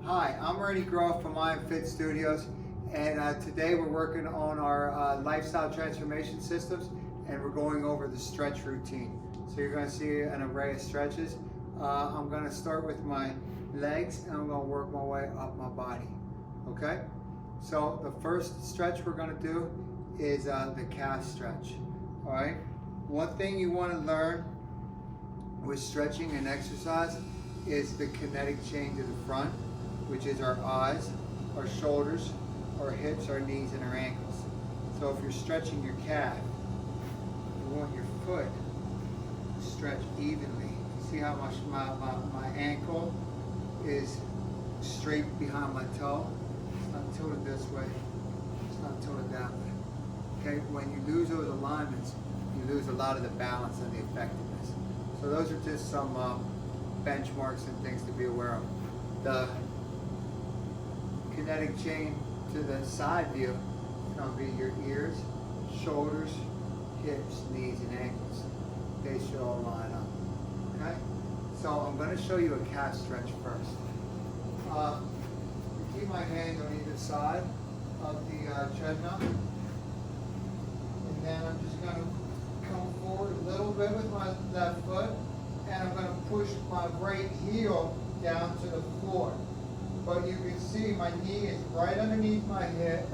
Hi, I'm Ernie Groff from iAMFit Studios, and today we're working on our lifestyle transformation systems, and we're going over the stretch routine. So you're going to see an array of stretches. I'm going to start with my legs, and I'm going to work my way up my body. Okay? So the first stretch we're going to do is the calf stretch. All right? One thing you want to learn with stretching and exercise is the kinetic chain to the front, which is our eyes, our shoulders, our hips, our knees, and our ankles. So if you're stretching your calf, you want your foot to stretch evenly. See how much my ankle is straight behind my toe? It's not tilted this way. It's not tilted that way. Okay, when you lose those alignments, you lose a lot of the balance and the effectiveness. So those are just some benchmarks and things to be aware of. The kinetic chain to the side view is going to be your ears, shoulders, hips, knees, and ankles. They should all line up. Okay? So I'm going to show you a calf stretch first. Keep my hands on either side of the treadmill. And then I'm just going to come forward a little bit with my left foot, and I'm going to push my right heel down to the floor. But you can see my knee is right underneath my head,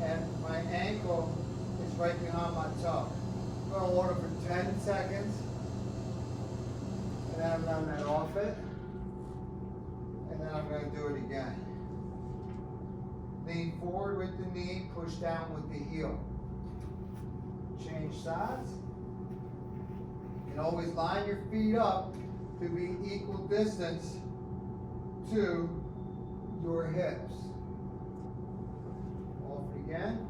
and my ankle is right behind my toe. I'm going to hold it for 10 seconds, and then I'm going to let off it, and then I'm going to do it again. Lean forward with the knee, push down with the heel. Change sides. And always line your feet up to be equal distance to your hips. Off it again.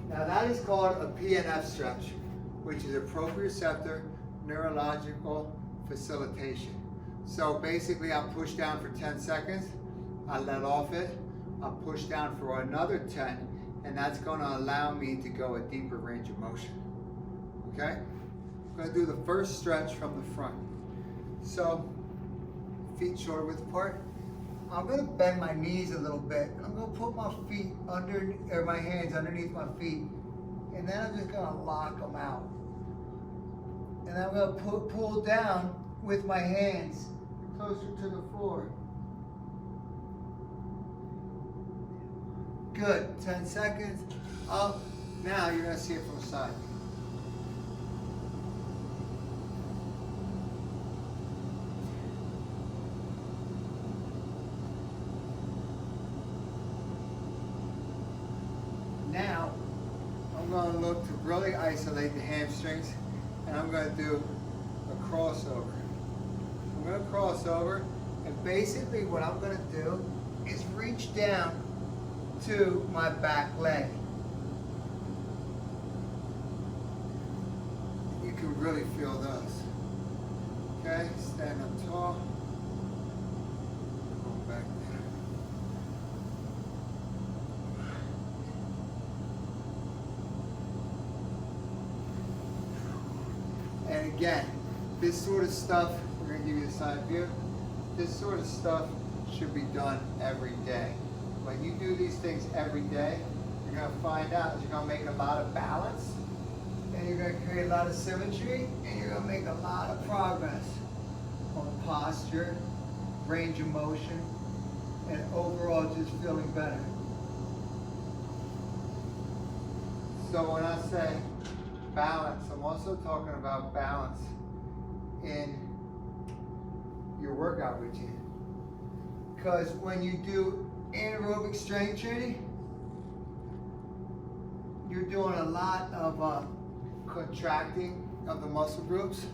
Now that is called a PNF stretch, which is a proprioceptor neurological facilitation. So basically I push down for 10 seconds, I let off it, I push down for another 10, and that's going to allow me to go a deeper range of motion. Okay? I'm going to do the first stretch from the front. So, feet shoulder width apart. I'm going to bend my knees a little bit. I'm going to put my feet under, or my hands underneath my feet, and then I'm just going to lock them out. And I'm going to pull down with my hands closer to the floor. Good, 10 seconds, up. Now you're gonna see it from the side. Now, I'm gonna look to really isolate the hamstrings, and I'm gonna do a crossover. I'm gonna cross over, and basically what I'm gonna do is reach down to my back leg. You can really feel those. Okay, stand up tall. Go back there. And again, this sort of stuff, we're going to give you the side view. This sort of stuff should be done every day. When you do these things every day, you're going to find out you're going to make a lot of balance, and you're going to create a lot of symmetry, and you're going to make a lot of progress on posture, range of motion, and overall just feeling better. So when I say balance, I'm also talking about balance in your workout routine. Because when you do anaerobic strength training, you're doing a lot of contracting of the muscle groups,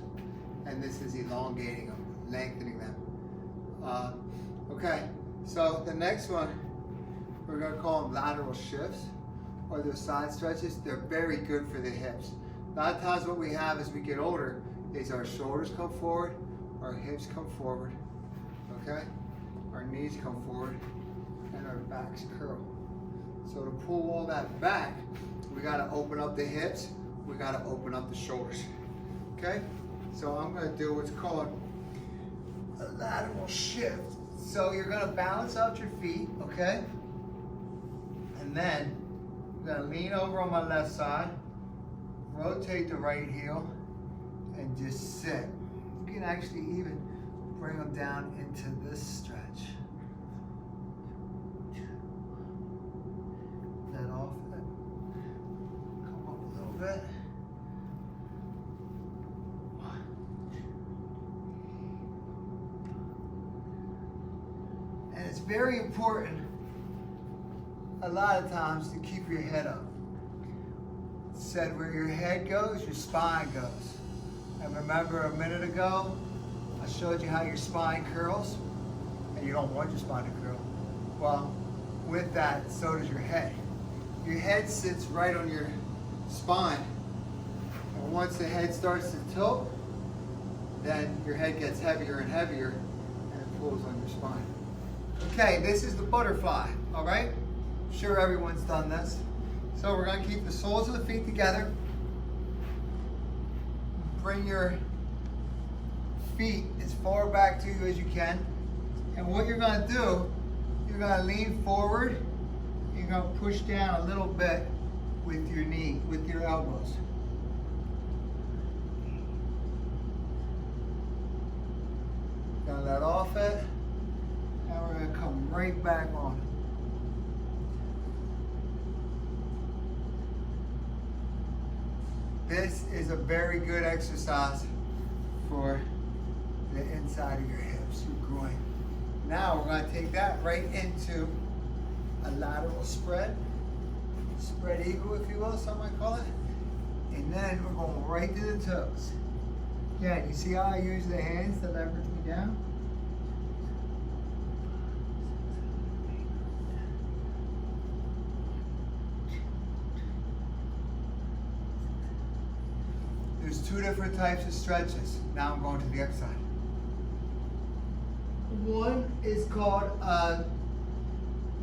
and this is elongating them, lengthening them. Okay, so the next one, we're going to call them lateral shifts, or the side stretches. They're very good for the hips. A lot of times what we have as we get older is our shoulders come forward, our hips come forward, okay? Our knees come forward, and our backs curl. So to pull all that back, we got to open up the hips, we got to open up the shoulders. Okay? So I'm gonna do what's called a lateral shift. So you're gonna balance out your feet, okay? And then I'm gonna lean over on my left side, rotate the right heel, and just sit. You can actually even bring them down into this stretch. That off it. Come up a little bit. And it's very important a lot of times to keep your head up. It said where your head goes, your spine goes. And remember a minute ago, I showed you how your spine curls, and you don't want your spine to curl. Well, with that, so does your head. Your head sits right on your spine. And once the head starts to tilt, then your head gets heavier and heavier, and it pulls on your spine. Okay, this is the butterfly, all right? I'm sure everyone's done this. So we're gonna keep the soles of the feet together. Bring your feet as far back to you as you can. And what you're gonna do, you're gonna lean forward. You're gonna push down a little bit with your knee, with your elbows. Gonna let off it. Now we're gonna come right back on it. This is a very good exercise for the inside of your hips, your groin. Now we're going to take that right into a lateral spread eagle, if you will, some might call it. And then we're going right to the toes. Yeah, you see how I use the hands to leverage me down? There's two different types of stretches. Now I'm going to the other side. One is called a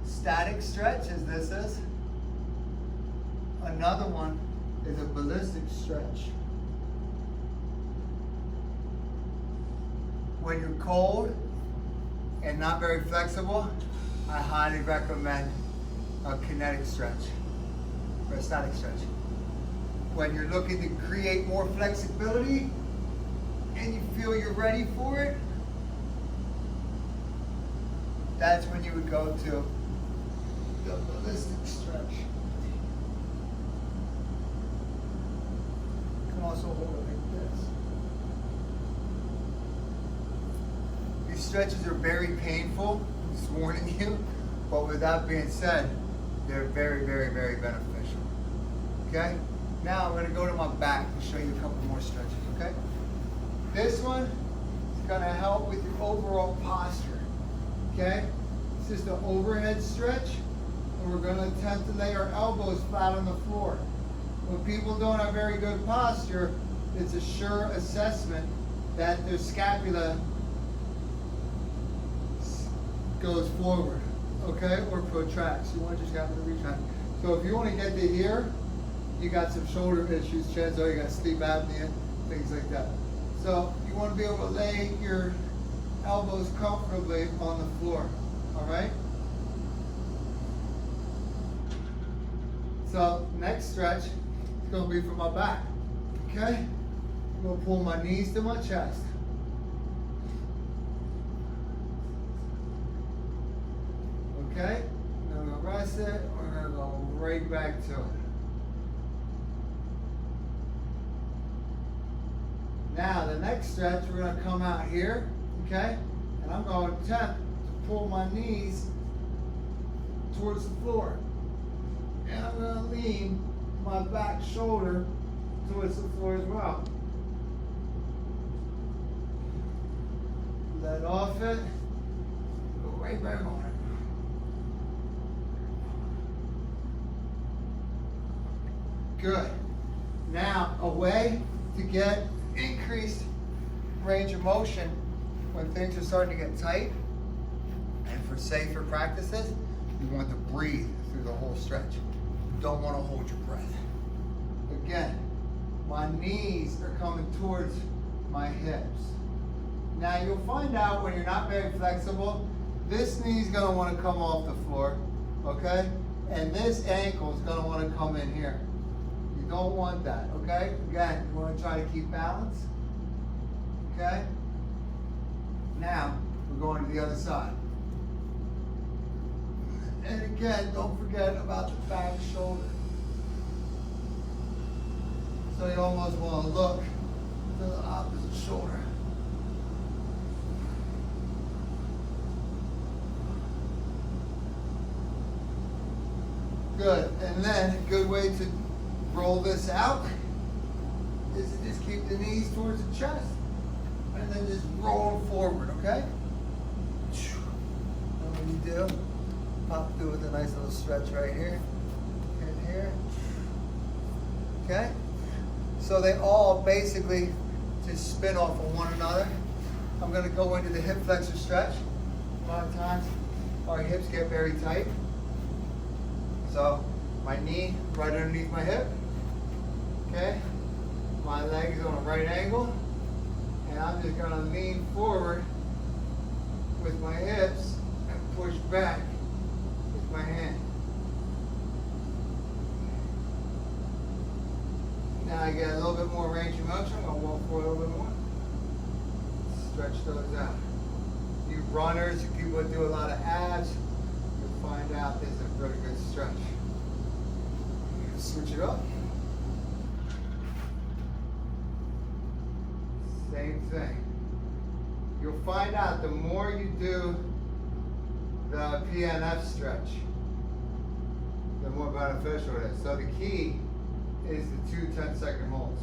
static stretch, as this is. Another one is a ballistic stretch. When you're cold and not very flexible, I highly recommend a kinetic stretch or a static stretch. When you're looking to create more flexibility and you feel you're ready for it, that's when you would go to the ballistic stretch. You can also hold it like this. These stretches are very painful, I'm just warning you, but with that being said, they're very, very, very beneficial. Okay? Now I'm going to go to my back and show you a couple more stretches, okay? This one is going to help with your overall posture, okay? This is the overhead stretch, and we're going to attempt to lay our elbows flat on the floor. When people don't have very good posture, it's a sure assessment that their scapula goes forward, okay, or protracts. You want your scapula to retract. So if you want to get to here, you got some shoulder issues, chances are you got sleep apnea, things like that. So you want to be able to lay your elbows comfortably on the floor, all right? So next stretch is going to be for my back, okay? I'm going to pull my knees to my chest. Okay? I'm going to rest it, we're going to go right back to it. Now, the next stretch, we're going to come out here, okay? And I'm going to attempt to pull my knees towards the floor. And I'm going to lean my back shoulder towards the floor as well. Let off it. Go right back on it. Good. Now, a way to get increased range of motion when things are starting to get tight, and for safer practices, you want to breathe through the whole stretch. You don't want to hold your breath. Again, my knees are coming towards my hips. Now you'll find out when you're not very flexible, this knee's gonna wanna come off the floor, okay? And this ankle's gonna wanna come in here. You don't want that, okay? Again, you wanna try to keep balance, okay? Now, we're going to the other side. And again, don't forget about the back shoulder. So you almost want to look to the opposite shoulder. Good. And then a good way to roll this out is to just keep the knees towards the chest. And then just roll forward, okay? And when you do, pop through with a nice little stretch right here. And here. Okay? So they all basically just spin off of one another. I'm going to go into the hip flexor stretch. A lot of times our hips get very tight. So my knee right underneath my hip. Okay? My leg is on a right angle. And I'm just going to lean forward with my hips and push back with my hand. Now I get a little bit more range of motion. I'm going to walk forward a little bit more. Stretch those out. You runners, you people that do a lot of abs, you'll find out this is a really good stretch. Switch it up. Same thing. You'll find out the more you do the PNF stretch, the more beneficial it is. So the key is the 2 10-second holds.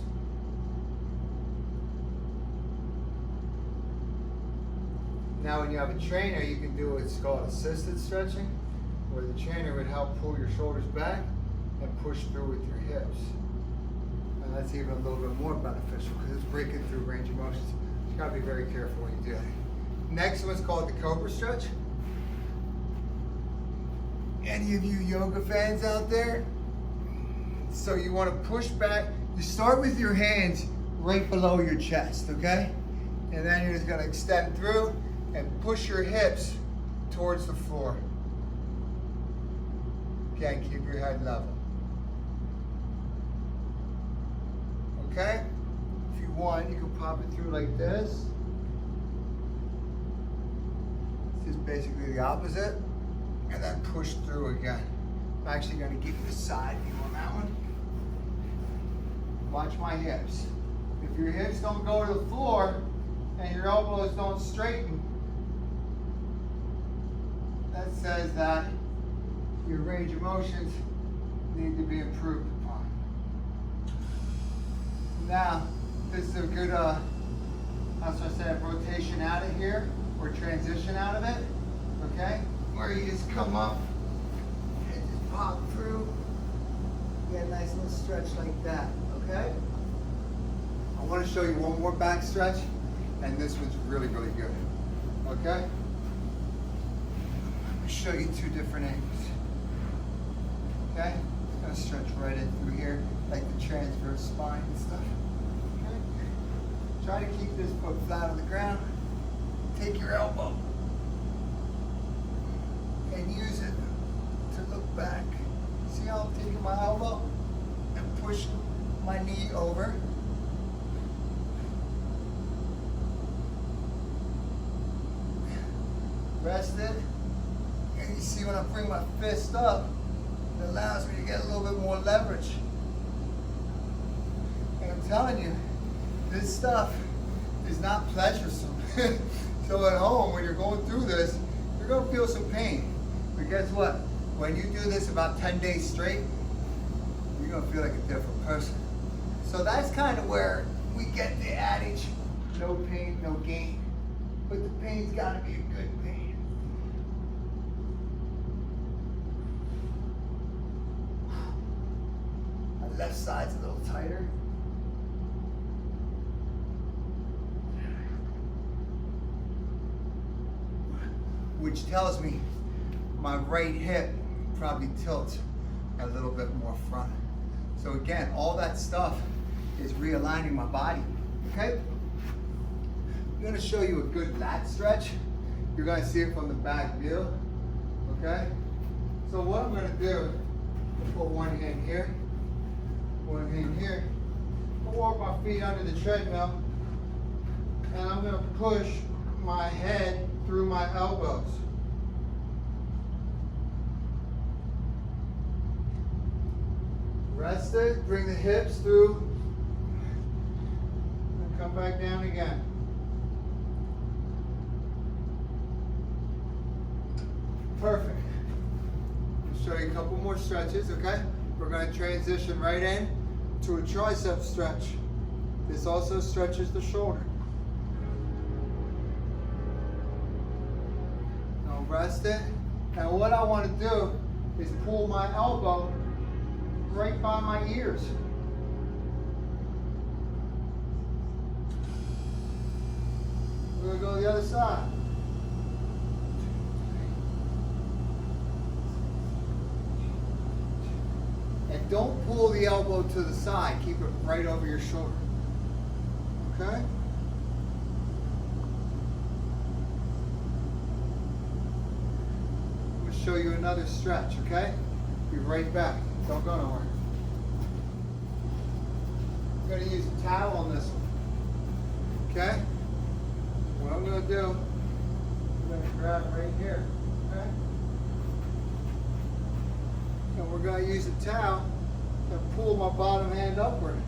Now when you have a trainer, you can do what's called assisted stretching, where the trainer would help pull your shoulders back and push through with your hips. And that's even a little bit more beneficial because it's breaking through range of motions. You gotta be very careful when you do it. Next one's called the Cobra stretch. Any of you yoga fans out there? So you want to push back. You start with your hands right below your chest, okay? And then you're just going to extend through and push your hips towards the floor. Again, keep your head level. Okay? If you want, you can pop it through like this. This is basically the opposite. And then push through again. I'm actually going to give you the side view on that one. Watch my hips. If your hips don't go to the floor and your elbows don't straighten, that says that your range of motions need to be improved upon. Now, this is a good, how should I say, rotation out of here, or transition out of it, okay? Where you just come up and just pop through. Get a nice little stretch like that, okay? I want to show you one more back stretch, and this one's really, really good, okay? I'll show you 2 different angles, okay? It's going to stretch right in through here, like the transverse spine and stuff, okay? Try to keep this foot flat on the ground. Take your elbow and use it to look back. See how I'm taking my elbow and push my knee over. Rest it. And you see when I bring my fist up, it allows me to get a little bit more leverage. And I'm telling you, this stuff is not pleasuresome. So at home, when you're going through this, you're going to feel some pain. But guess what? When you do this about 10 days straight, you're going to feel like a different person. So that's kind of where we get the adage, no pain, no gain. But the pain's got to be a good pain. My left side's a little tighter. Which tells me my right hip probably tilts a little bit more front. So again, all that stuff is realigning my body, okay? I'm going to show you a good lat stretch. You're going to see it from the back view. Okay? So what I'm going to do is put one hand here, one hand here. I'll walk my feet under the treadmill, and I'm going to push my head through my elbows. Rest it, bring the hips through, and come back down again. Perfect. I'll show you a couple more stretches, okay? We're going to transition right in to a tricep stretch. This also stretches the shoulder. Now rest it. Now what I want to do is pull my elbow right by my ears. We're going to go to the other side. And don't pull the elbow to the side. Keep it right over your shoulder. Okay? I'm going to show you another stretch, okay? Be right back. Don't go nowhere. I'm going to use a towel on this one. Okay? What I'm going to do, I'm going to grab right here. Okay? And we're going to use a towel and pull my bottom hand upward.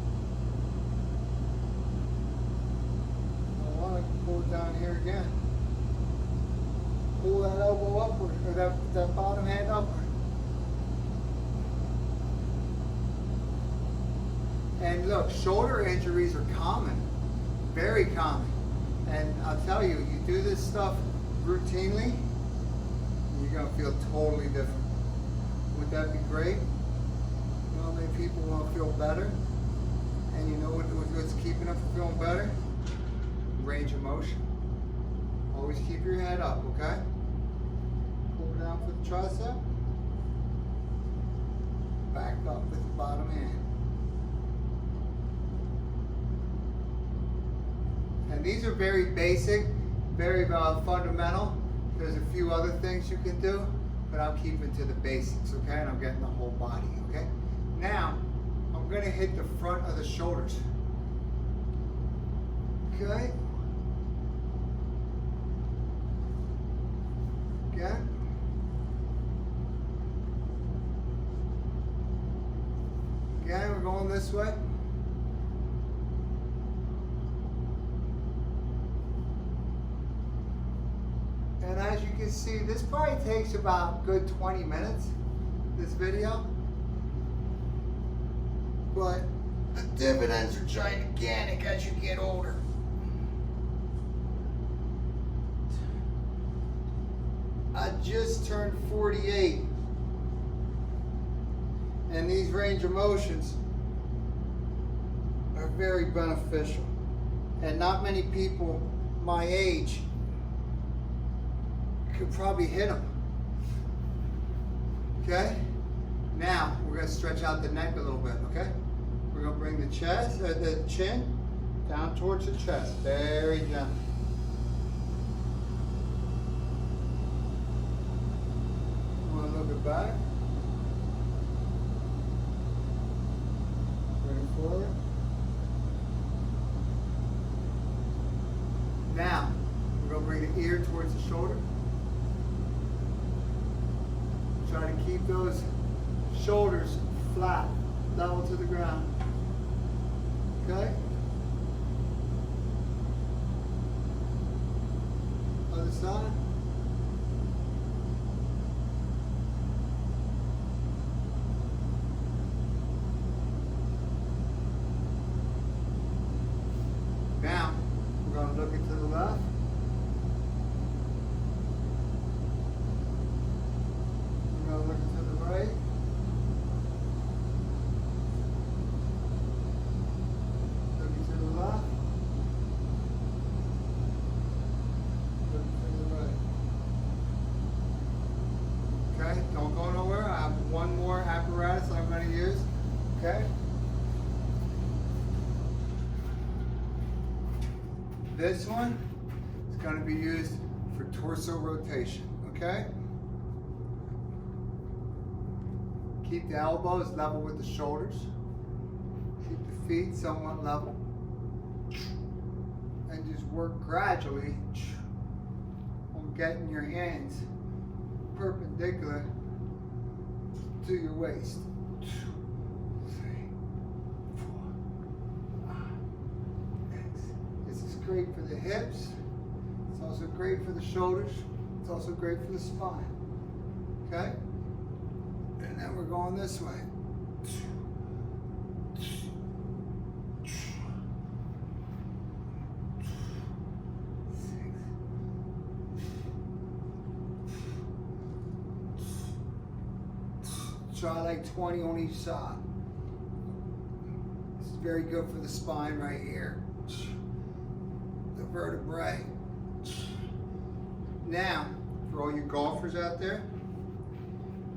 I want to pull it down here again. Pull that elbow upward, or that bottom hand upward. And look, shoulder injuries are common, very common. And I'll tell you, you do this stuff routinely, you're going to feel totally different. Would that be great? You know how many people want to feel better? And you know what's keeping them from feeling better? Range of motion. Always keep your head up, okay? Pull down for the tricep. Back up with the bottom hand. And these are very basic, very fundamental. There's a few other things you can do, but I'll keep it to the basics, okay? And I'm getting the whole body, okay? Now, I'm gonna hit the front of the shoulders. Okay? Again. Again, we're going this way. And as you can see, this probably takes about a good 20 minutes, this video. But the dividends are gigantic as you get older. I just turned 48. And these range of motions are very beneficial. And not many people my age could probably hit them. Okay? Now, we're going to stretch out the neck a little bit, okay? We're going to bring the chest, the chin down towards the chest, very gently. Want to look it back. Bring it forward. Now, we're going to bring the ear towards the shoulder. Try to keep those shoulders flat, level to the ground. Okay? Other side. Now, we're going to look it to the left. Looking to the right. Looking to the left. Looking to the right. Okay, don't go nowhere. I have one more apparatus I'm going to use. Okay. This one going to be used for torso rotation, okay? Keep the elbows level with the shoulders. Keep the feet somewhat level. And just work gradually on getting your hands perpendicular to your waist. 2, 3, 4, 5, 6. This is great for the hips. It's also great for the shoulders. It's also great for the spine. Okay? And then we're going this way. 2, 6. Try like 20 on each side. This is very good for the spine right here. The vertebrae. Now, for all you golfers out there,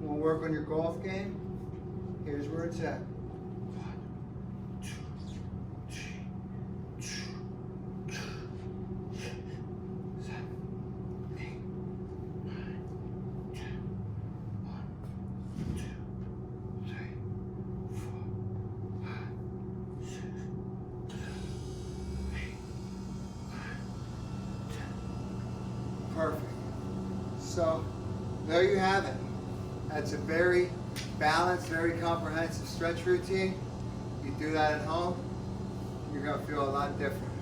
you want to work on your golf game? Here's where it's at. 1, 2, 3, 2, 7, 8, 9, 10, 1, 2, 3, 4, 5, 6, 7, 8, 9, 10. Perfect. So, there you have it. That's a very balanced, very comprehensive stretch routine. You do that at home, you're going to feel a lot different.